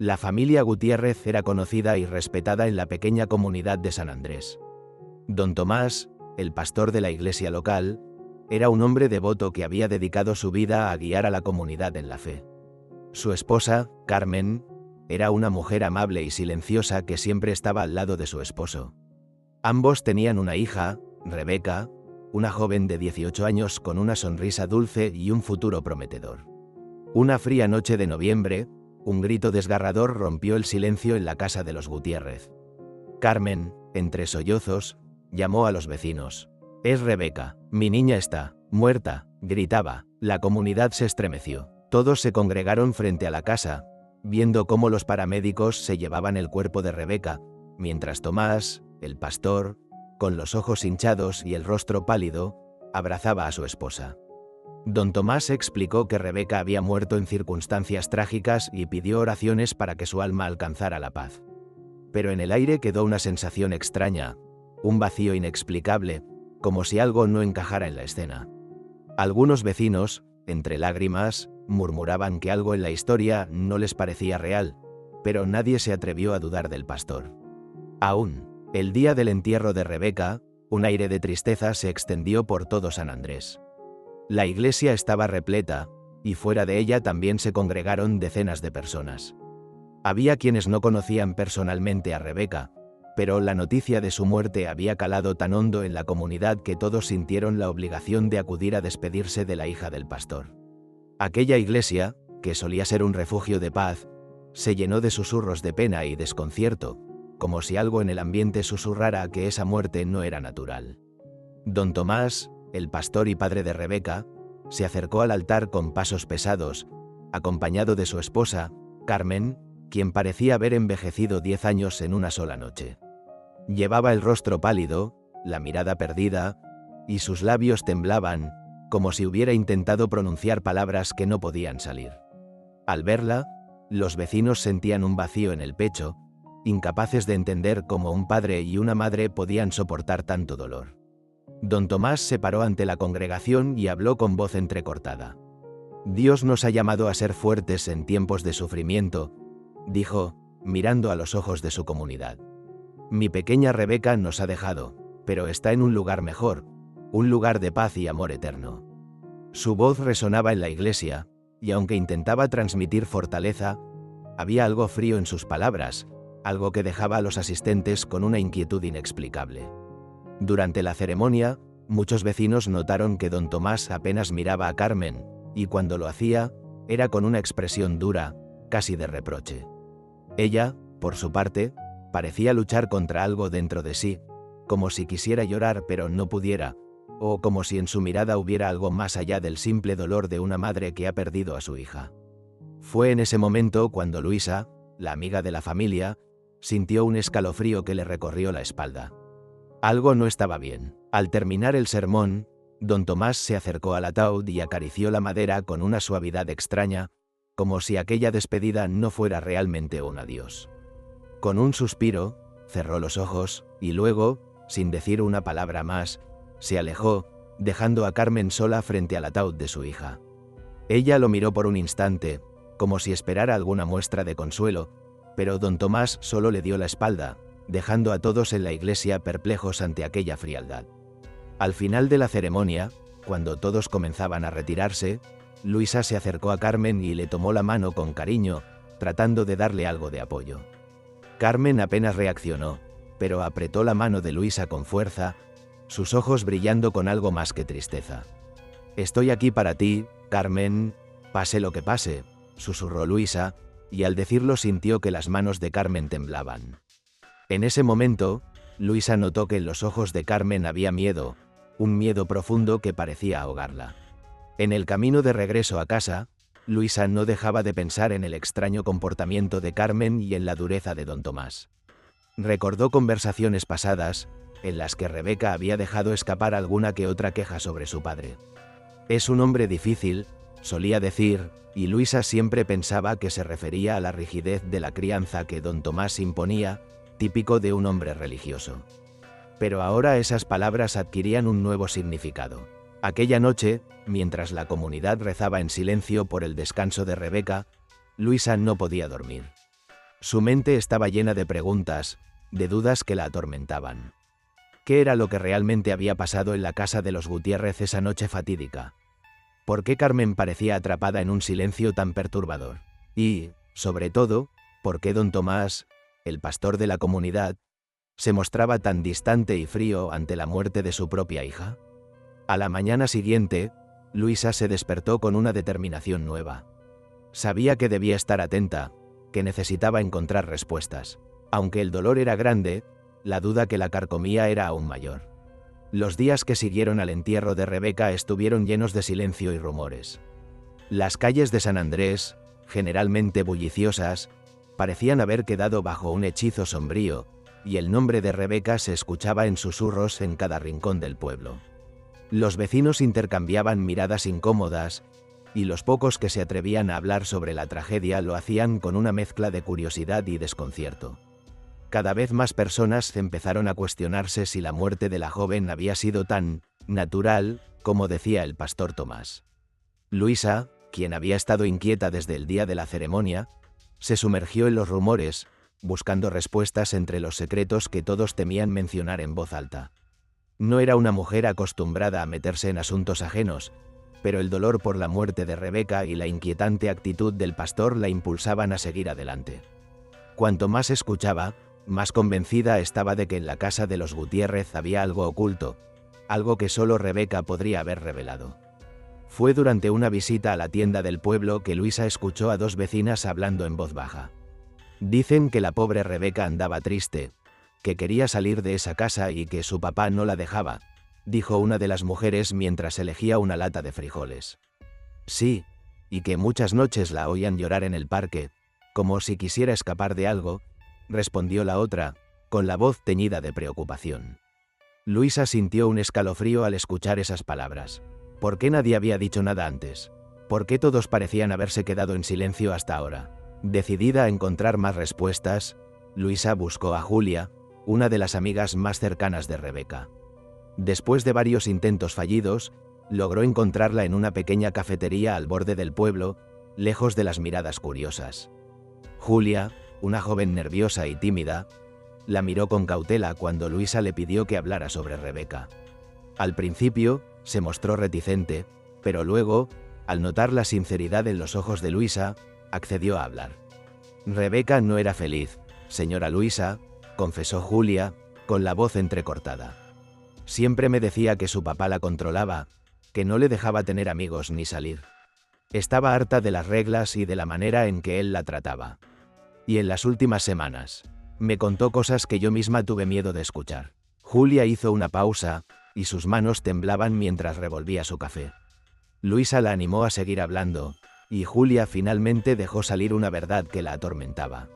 La familia Gutiérrez era conocida y respetada en la pequeña comunidad de San Andrés. Don Tomás, el pastor de la iglesia local, era un hombre devoto que había dedicado su vida a guiar a la comunidad en la fe. Su esposa, Carmen, era una mujer amable y silenciosa que siempre estaba al lado de su esposo. Ambos tenían una hija, Rebeca, una joven de 18 años con una sonrisa dulce y un futuro prometedor. Una fría noche de noviembre, un grito desgarrador rompió el silencio en la casa de los Gutiérrez. Carmen, entre sollozos, llamó a los vecinos. «Es Rebeca, mi niña está muerta», gritaba. La comunidad se estremeció. Todos se congregaron frente a la casa, viendo cómo los paramédicos se llevaban el cuerpo de Rebeca, mientras Tomás, el pastor, con los ojos hinchados y el rostro pálido, abrazaba a su esposa. Don Tomás explicó que Rebeca había muerto en circunstancias trágicas y pidió oraciones para que su alma alcanzara la paz. Pero en el aire quedó una sensación extraña, un vacío inexplicable, como si algo no encajara en la escena. Algunos vecinos, entre lágrimas, murmuraban que algo en la historia no les parecía real, pero nadie se atrevió a dudar del pastor. Aún, el día del entierro de Rebeca, un aire de tristeza se extendió por todo San Andrés. La iglesia estaba repleta, y fuera de ella también se congregaron decenas de personas. Había quienes no conocían personalmente a Rebeca, pero la noticia de su muerte había calado tan hondo en la comunidad que todos sintieron la obligación de acudir a despedirse de la hija del pastor. Aquella iglesia, que solía ser un refugio de paz, se llenó de susurros de pena y desconcierto, como si algo en el ambiente susurrara que esa muerte no era natural. Don Tomás, el pastor y padre de Rebeca, se acercó al altar con pasos pesados, acompañado de su esposa, Carmen, quien parecía haber envejecido 10 años en una sola noche. Llevaba el rostro pálido, la mirada perdida, y sus labios temblaban, como si hubiera intentado pronunciar palabras que no podían salir. Al verla, los vecinos sentían un vacío en el pecho, incapaces de entender cómo un padre y una madre podían soportar tanto dolor. Don Tomás se paró ante la congregación y habló con voz entrecortada. «Dios nos ha llamado a ser fuertes en tiempos de sufrimiento», dijo, mirando a los ojos de su comunidad. «Mi pequeña Rebeca nos ha dejado, pero está en un lugar mejor, un lugar de paz y amor eterno». Su voz resonaba en la iglesia, y aunque intentaba transmitir fortaleza, había algo frío en sus palabras, algo que dejaba a los asistentes con una inquietud inexplicable. Durante la ceremonia, muchos vecinos notaron que don Tomás apenas miraba a Carmen, y cuando lo hacía, era con una expresión dura, casi de reproche. Ella, por su parte, parecía luchar contra algo dentro de sí, como si quisiera llorar pero no pudiera, o como si en su mirada hubiera algo más allá del simple dolor de una madre que ha perdido a su hija. Fue en ese momento cuando Luisa, la amiga de la familia, sintió un escalofrío que le recorrió la espalda. Algo no estaba bien. Al terminar el sermón, don Tomás se acercó al ataúd y acarició la madera con una suavidad extraña, como si aquella despedida no fuera realmente un adiós. Con un suspiro, cerró los ojos, y luego, sin decir una palabra más, se alejó, dejando a Carmen sola frente al ataúd de su hija. Ella lo miró por un instante, como si esperara alguna muestra de consuelo, pero don Tomás solo le dio la espalda, dejando a todos en la iglesia perplejos ante aquella frialdad. Al final de la ceremonia, cuando todos comenzaban a retirarse, Luisa se acercó a Carmen y le tomó la mano con cariño, tratando de darle algo de apoyo. Carmen apenas reaccionó, pero apretó la mano de Luisa con fuerza, sus ojos brillando con algo más que tristeza. «Estoy aquí para ti, Carmen, pase lo que pase», susurró Luisa, y al decirlo sintió que las manos de Carmen temblaban. En ese momento, Luisa notó que en los ojos de Carmen había miedo, un miedo profundo que parecía ahogarla. En el camino de regreso a casa, Luisa no dejaba de pensar en el extraño comportamiento de Carmen y en la dureza de don Tomás. Recordó conversaciones pasadas, en las que Rebeca había dejado escapar alguna que otra queja sobre su padre. «Es un hombre difícil», solía decir, y Luisa siempre pensaba que se refería a la rigidez de la crianza que don Tomás imponía, típico de un hombre religioso. Pero ahora esas palabras adquirían un nuevo significado. Aquella noche, mientras la comunidad rezaba en silencio por el descanso de Rebeca, Luisa no podía dormir. Su mente estaba llena de preguntas, de dudas que la atormentaban. ¿Qué era lo que realmente había pasado en la casa de los Gutiérrez esa noche fatídica? ¿Por qué Carmen parecía atrapada en un silencio tan perturbador? Y, sobre todo, ¿por qué don Tomás, el pastor de la comunidad, se mostraba tan distante y frío ante la muerte de su propia hija? A la mañana siguiente, Luisa se despertó con una determinación nueva. Sabía que debía estar atenta, que necesitaba encontrar respuestas. Aunque el dolor era grande, la duda que la carcomía era aún mayor. Los días que siguieron al entierro de Rebeca estuvieron llenos de silencio y rumores. Las calles de San Andrés, generalmente bulliciosas, parecían haber quedado bajo un hechizo sombrío, y el nombre de Rebeca se escuchaba en susurros en cada rincón del pueblo. Los vecinos intercambiaban miradas incómodas, y los pocos que se atrevían a hablar sobre la tragedia lo hacían con una mezcla de curiosidad y desconcierto. Cada vez más personas empezaron a cuestionarse si la muerte de la joven había sido tan natural, como decía el pastor Tomás. Luisa, quien había estado inquieta desde el día de la ceremonia, se sumergió en los rumores, buscando respuestas entre los secretos que todos temían mencionar en voz alta. No era una mujer acostumbrada a meterse en asuntos ajenos, pero el dolor por la muerte de Rebeca y la inquietante actitud del pastor la impulsaban a seguir adelante. Cuanto más escuchaba, más convencida estaba de que en la casa de los Gutiérrez había algo oculto, algo que solo Rebeca podría haber revelado. Fue durante una visita a la tienda del pueblo que Luisa escuchó a dos vecinas hablando en voz baja. Dicen que la pobre Rebeca andaba triste, que quería salir de esa casa y que su papá no la dejaba, dijo una de las mujeres mientras elegía una lata de frijoles. Sí, y que muchas noches la oían llorar en el parque, como si quisiera escapar de algo, respondió la otra, con la voz teñida de preocupación. Luisa sintió un escalofrío al escuchar esas palabras. ¿Por qué nadie había dicho nada antes? ¿Por qué todos parecían haberse quedado en silencio hasta ahora? Decidida a encontrar más respuestas, Luisa buscó a Julia, una de las amigas más cercanas de Rebeca. Después de varios intentos fallidos, logró encontrarla en una pequeña cafetería al borde del pueblo, lejos de las miradas curiosas. Julia, una joven nerviosa y tímida, la miró con cautela cuando Luisa le pidió que hablara sobre Rebeca. Al principio, se mostró reticente, pero luego, al notar la sinceridad en los ojos de Luisa, accedió a hablar. Rebeca no era feliz, señora Luisa, confesó Julia, con la voz entrecortada. Siempre me decía que su papá la controlaba, que no le dejaba tener amigos ni salir. Estaba harta de las reglas y de la manera en que él la trataba. Y en las últimas semanas, me contó cosas que yo misma tuve miedo de escuchar. Julia hizo una pausa, y sus manos temblaban mientras revolvía su café. Luisa la animó a seguir hablando, y Julia finalmente dejó salir una verdad que la atormentaba.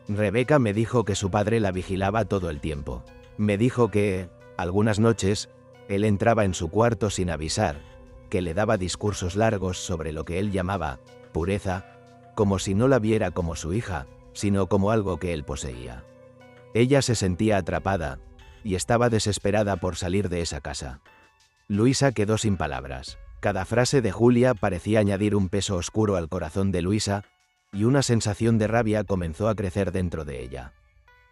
Rebeca me dijo que su padre la vigilaba todo el tiempo. Me dijo que, algunas noches, él entraba en su cuarto sin avisar, que le daba discursos largos sobre lo que él llamaba pureza, como si no la viera como su hija, sino como algo que él poseía. Ella se sentía atrapada, y estaba desesperada por salir de esa casa. Luisa quedó sin palabras. Cada frase de Julia parecía añadir un peso oscuro al corazón de Luisa, y una sensación de rabia comenzó a crecer dentro de ella.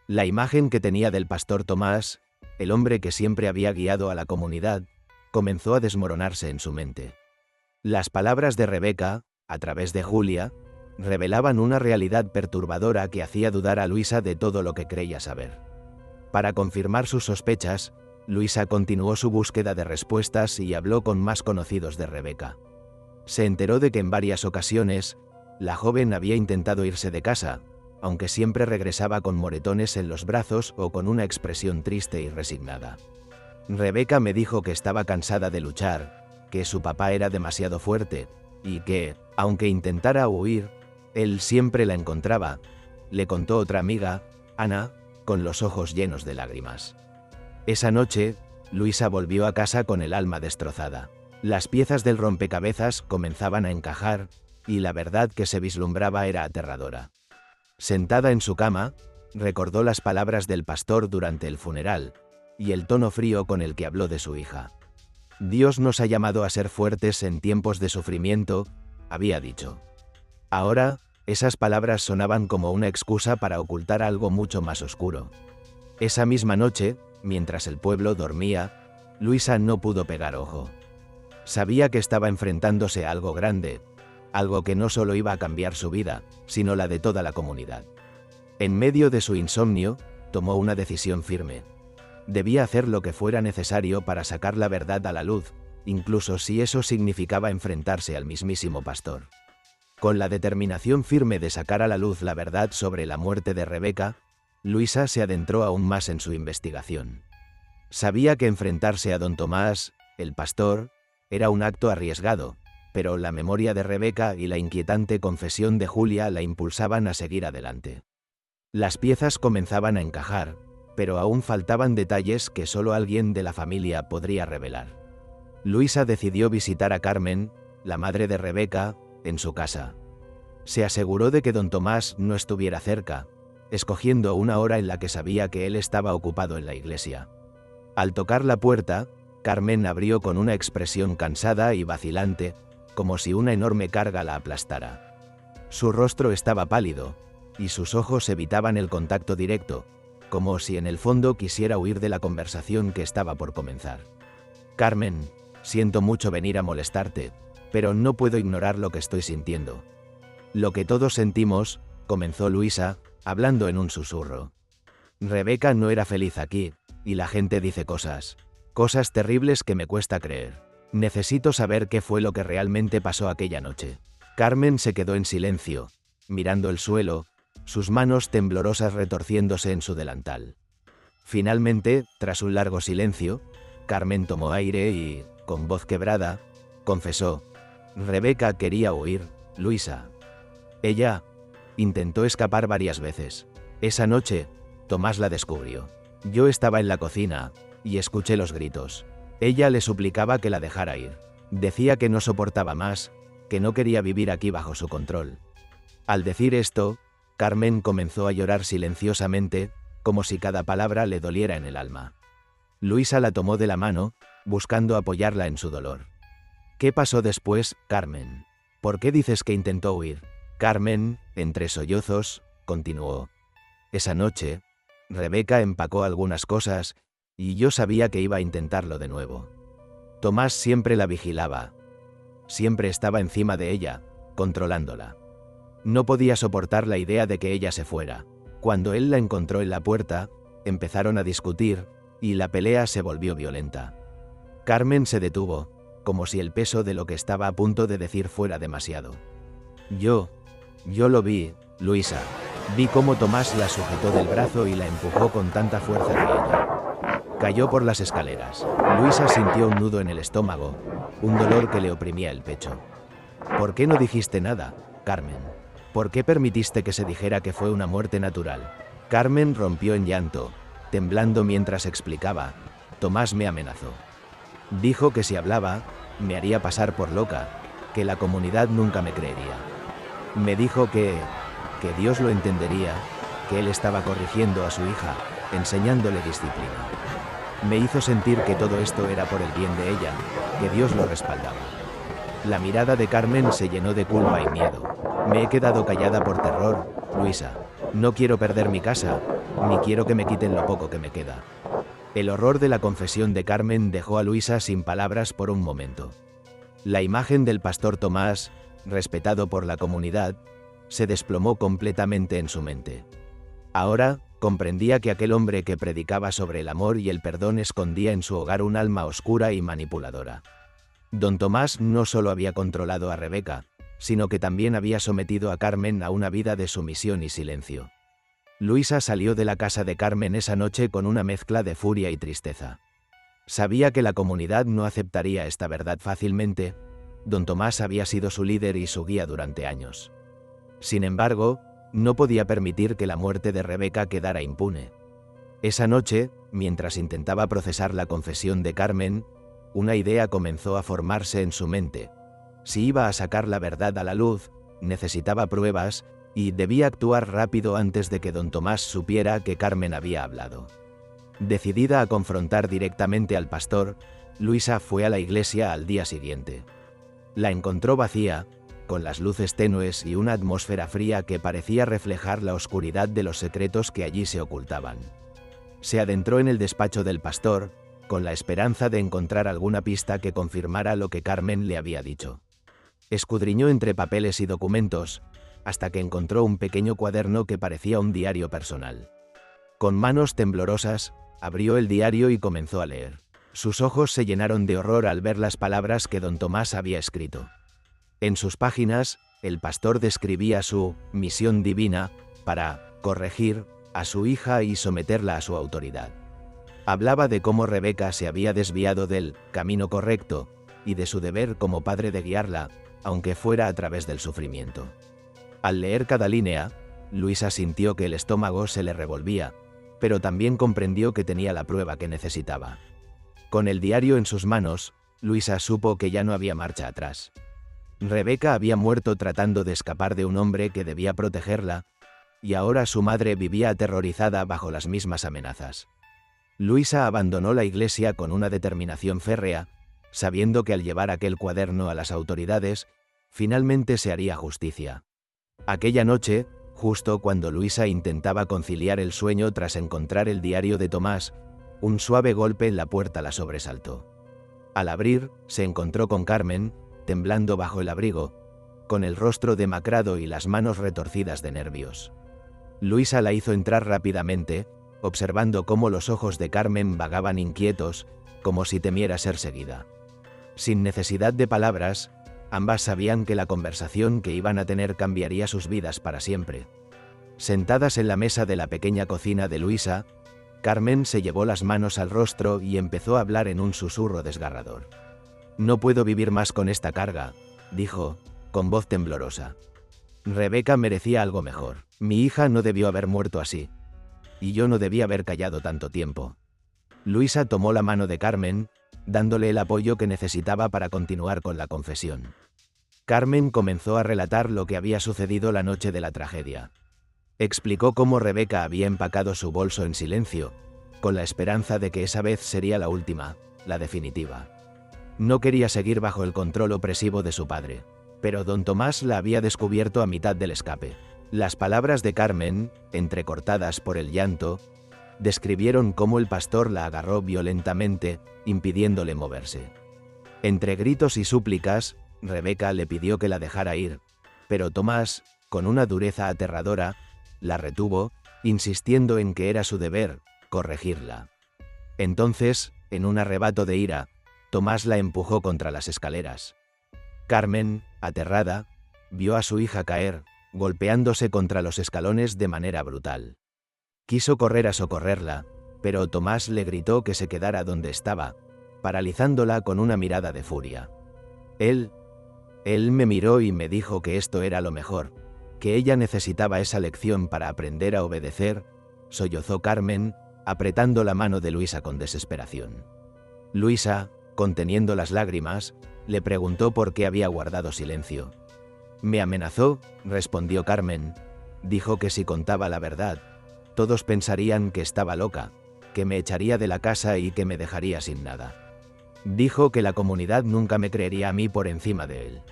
La imagen que tenía del pastor Tomás, el hombre que siempre había guiado a la comunidad, comenzó a desmoronarse en su mente. Las palabras de Rebeca, a través de Julia, revelaban una realidad perturbadora que hacía dudar a Luisa de todo lo que creía saber. Para confirmar sus sospechas, Luisa continuó su búsqueda de respuestas y habló con más conocidos de Rebeca. Se enteró de que en varias ocasiones, la joven había intentado irse de casa, aunque siempre regresaba con moretones en los brazos o con una expresión triste y resignada. Rebeca me dijo que estaba cansada de luchar, que su papá era demasiado fuerte, y que, aunque intentara huir, él siempre la encontraba, le contó otra amiga, Ana, con los ojos llenos de lágrimas. Esa noche, Luisa volvió a casa con el alma destrozada. Las piezas del rompecabezas comenzaban a encajar, y la verdad que se vislumbraba era aterradora. Sentada en su cama, recordó las palabras del pastor durante el funeral, y el tono frío con el que habló de su hija. Dios nos ha llamado a ser fuertes en tiempos de sufrimiento, había dicho. Ahora, Esas palabras sonaban como una excusa para ocultar algo mucho más oscuro. Esa misma noche, mientras el pueblo dormía, Luisa no pudo pegar ojo. Sabía que estaba enfrentándose a algo grande, algo que no solo iba a cambiar su vida, sino la de toda la comunidad. En medio de su insomnio, tomó una decisión firme. Debía hacer lo que fuera necesario para sacar la verdad a la luz, incluso si eso significaba enfrentarse al mismísimo pastor. Con la determinación firme de sacar a la luz la verdad sobre la muerte de Rebeca, Luisa se adentró aún más en su investigación. Sabía que enfrentarse a don Tomás, el pastor, era un acto arriesgado, pero la memoria de Rebeca y la inquietante confesión de Julia la impulsaban a seguir adelante. Las piezas comenzaban a encajar, pero aún faltaban detalles que solo alguien de la familia podría revelar. Luisa decidió visitar a Carmen, la madre de Rebeca, en su casa. Se aseguró de que don Tomás no estuviera cerca, escogiendo una hora en la que sabía que él estaba ocupado en la iglesia. Al tocar la puerta, Carmen abrió con una expresión cansada y vacilante, como si una enorme carga la aplastara. Su rostro estaba pálido, y sus ojos evitaban el contacto directo, como si en el fondo quisiera huir de la conversación que estaba por comenzar. «Carmen, siento mucho venir a molestarte, pero no puedo ignorar lo que estoy sintiendo. Lo que todos sentimos», comenzó Luisa, hablando en un susurro. «Rebeca no era feliz aquí, y la gente dice cosas terribles que me cuesta creer. Necesito saber qué fue lo que realmente pasó aquella noche». Carmen se quedó en silencio, mirando el suelo, sus manos temblorosas retorciéndose en su delantal. Finalmente, tras un largo silencio, Carmen tomó aire y, con voz quebrada, confesó: «Rebeca quería huir, Luisa. Ella intentó escapar varias veces. Esa noche, Tomás la descubrió. Yo estaba en la cocina, y escuché los gritos. Ella le suplicaba que la dejara ir. Decía que no soportaba más, que no quería vivir aquí bajo su control». Al decir esto, Carmen comenzó a llorar silenciosamente, como si cada palabra le doliera en el alma. Luisa la tomó de la mano, buscando apoyarla en su dolor. «¿Qué pasó después, Carmen? ¿Por qué dices que intentó huir?» Carmen, entre sollozos, continuó: «Esa noche, Rebeca empacó algunas cosas, y yo sabía que iba a intentarlo de nuevo. Tomás siempre la vigilaba. Siempre estaba encima de ella, controlándola. No podía soportar la idea de que ella se fuera. Cuando él la encontró en la puerta, empezaron a discutir, y la pelea se volvió violenta». Carmen se detuvo, como si el peso de lo que estaba a punto de decir fuera demasiado. Yo lo vi, Luisa. Vi cómo Tomás la sujetó del brazo y la empujó con tanta fuerza que ella cayó por las escaleras. Luisa sintió un nudo en el estómago, un dolor que le oprimía el pecho. «¿Por qué no dijiste nada, Carmen? ¿Por qué permitiste que se dijera que fue una muerte natural?» Carmen rompió en llanto, temblando mientras explicaba: «Tomás me amenazó. Dijo que si hablaba, me haría pasar por loca, que la comunidad nunca me creería. Me dijo que Dios lo entendería, que él estaba corrigiendo a su hija, enseñándole disciplina. Me hizo sentir que todo esto era por el bien de ella, que Dios lo respaldaba». La mirada de Carmen se llenó de culpa y miedo. «Me he quedado callada por terror, Luisa. No quiero perder mi casa, ni quiero que me quiten lo poco que me queda». El horror de la confesión de Carmen dejó a Luisa sin palabras por un momento. La imagen del pastor Tomás, respetado por la comunidad, se desplomó completamente en su mente. Ahora, comprendía que aquel hombre que predicaba sobre el amor y el perdón escondía en su hogar un alma oscura y manipuladora. Don Tomás no solo había controlado a Rebeca, sino que también había sometido a Carmen a una vida de sumisión y silencio. Luisa salió de la casa de Carmen esa noche con una mezcla de furia y tristeza. Sabía que la comunidad no aceptaría esta verdad fácilmente. Don Tomás había sido su líder y su guía durante años. Sin embargo, no podía permitir que la muerte de Rebeca quedara impune. Esa noche, mientras intentaba procesar la confesión de Carmen, una idea comenzó a formarse en su mente. Si iba a sacar la verdad a la luz, necesitaba pruebas, y debía actuar rápido antes de que don Tomás supiera que Carmen había hablado. Decidida a confrontar directamente al pastor, Luisa fue a la iglesia al día siguiente. La encontró vacía, con las luces tenues y una atmósfera fría que parecía reflejar la oscuridad de los secretos que allí se ocultaban. Se adentró en el despacho del pastor, con la esperanza de encontrar alguna pista que confirmara lo que Carmen le había dicho. Escudriñó entre papeles y documentos, hasta que encontró un pequeño cuaderno que parecía un diario personal. Con manos temblorosas, abrió el diario y comenzó a leer. Sus ojos se llenaron de horror al ver las palabras que don Tomás había escrito. En sus páginas, el pastor describía su misión divina para corregir a su hija y someterla a su autoridad. Hablaba de cómo Rebeca se había desviado del camino correcto y de su deber como padre de guiarla, aunque fuera a través del sufrimiento. Al leer cada línea, Luisa sintió que el estómago se le revolvía, pero también comprendió que tenía la prueba que necesitaba. Con el diario en sus manos, Luisa supo que ya no había marcha atrás. Rebeca había muerto tratando de escapar de un hombre que debía protegerla, y ahora su madre vivía aterrorizada bajo las mismas amenazas. Luisa abandonó la iglesia con una determinación férrea, sabiendo que al llevar aquel cuaderno a las autoridades, finalmente se haría justicia. Aquella noche, justo cuando Luisa intentaba conciliar el sueño tras encontrar el diario de Tomás, un suave golpe en la puerta la sobresaltó. Al abrir, se encontró con Carmen, temblando bajo el abrigo, con el rostro demacrado y las manos retorcidas de nervios. Luisa la hizo entrar rápidamente, observando cómo los ojos de Carmen vagaban inquietos, como si temiera ser seguida. Sin necesidad de palabras, ambas sabían que la conversación que iban a tener cambiaría sus vidas para siempre. Sentadas en la mesa de la pequeña cocina de Luisa, Carmen se llevó las manos al rostro y empezó a hablar en un susurro desgarrador. «No puedo vivir más con esta carga», dijo, con voz temblorosa. «Rebeca merecía algo mejor. Mi hija no debió haber muerto así. Y yo no debía haber callado tanto tiempo». Luisa tomó la mano de Carmen, dándole el apoyo que necesitaba para continuar con la confesión. Carmen comenzó a relatar lo que había sucedido la noche de la tragedia. Explicó cómo Rebeca había empacado su bolso en silencio, con la esperanza de que esa vez sería la última, la definitiva. No quería seguir bajo el control opresivo de su padre, pero don Tomás la había descubierto a mitad del escape. Las palabras de Carmen, entrecortadas por el llanto, describieron cómo el pastor la agarró violentamente, impidiéndole moverse. Entre gritos y súplicas, Rebeca le pidió que la dejara ir, pero Tomás, con una dureza aterradora, la retuvo, insistiendo en que era su deber corregirla. Entonces, en un arrebato de ira, Tomás la empujó contra las escaleras. Carmen, aterrada, vio a su hija caer, golpeándose contra los escalones de manera brutal. Quiso correr a socorrerla, pero Tomás le gritó que se quedara donde estaba, paralizándola con una mirada de furia. Él me miró y me dijo que esto era lo mejor, que ella necesitaba esa lección para aprender a obedecer, sollozó Carmen, apretando la mano de Luisa con desesperación. Luisa, conteniendo las lágrimas, le preguntó por qué había guardado silencio. «Me amenazó», respondió Carmen. «Dijo que si contaba la verdad, todos pensarían que estaba loca, que me echaría de la casa y que me dejaría sin nada. Dijo que la comunidad nunca me creería a mí por encima de él».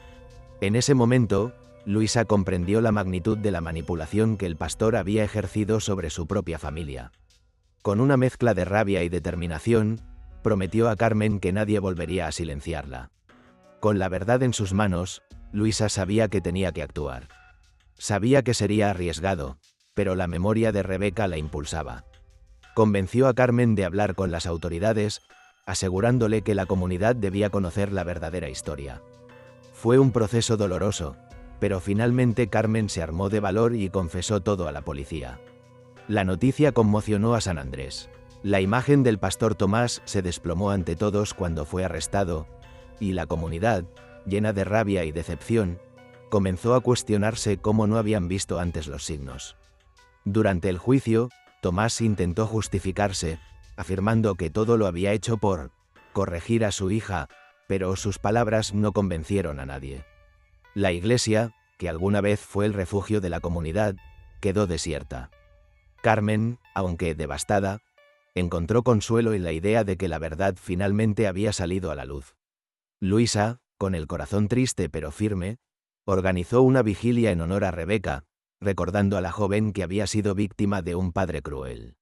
En ese momento, Luisa comprendió la magnitud de la manipulación que el pastor había ejercido sobre su propia familia. Con una mezcla de rabia y determinación, prometió a Carmen que nadie volvería a silenciarla. Con la verdad en sus manos, Luisa sabía que tenía que actuar. Sabía que sería arriesgado, pero la memoria de Rebeca la impulsaba. Convenció a Carmen de hablar con las autoridades, asegurándole que la comunidad debía conocer la verdadera historia. Fue un proceso doloroso, pero finalmente Carmen se armó de valor y confesó todo a la policía. La noticia conmocionó a San Andrés. La imagen del pastor Tomás se desplomó ante todos cuando fue arrestado, y la comunidad, llena de rabia y decepción, comenzó a cuestionarse cómo no habían visto antes los signos. Durante el juicio, Tomás intentó justificarse, afirmando que todo lo había hecho por corregir a su hija, pero sus palabras no convencieron a nadie. La iglesia, que alguna vez fue el refugio de la comunidad, quedó desierta. Carmen, aunque devastada, encontró consuelo en la idea de que la verdad finalmente había salido a la luz. Luisa, con el corazón triste pero firme, Organizó una vigilia en honor a Rebeca, recordando a la joven que había sido víctima de un padre cruel.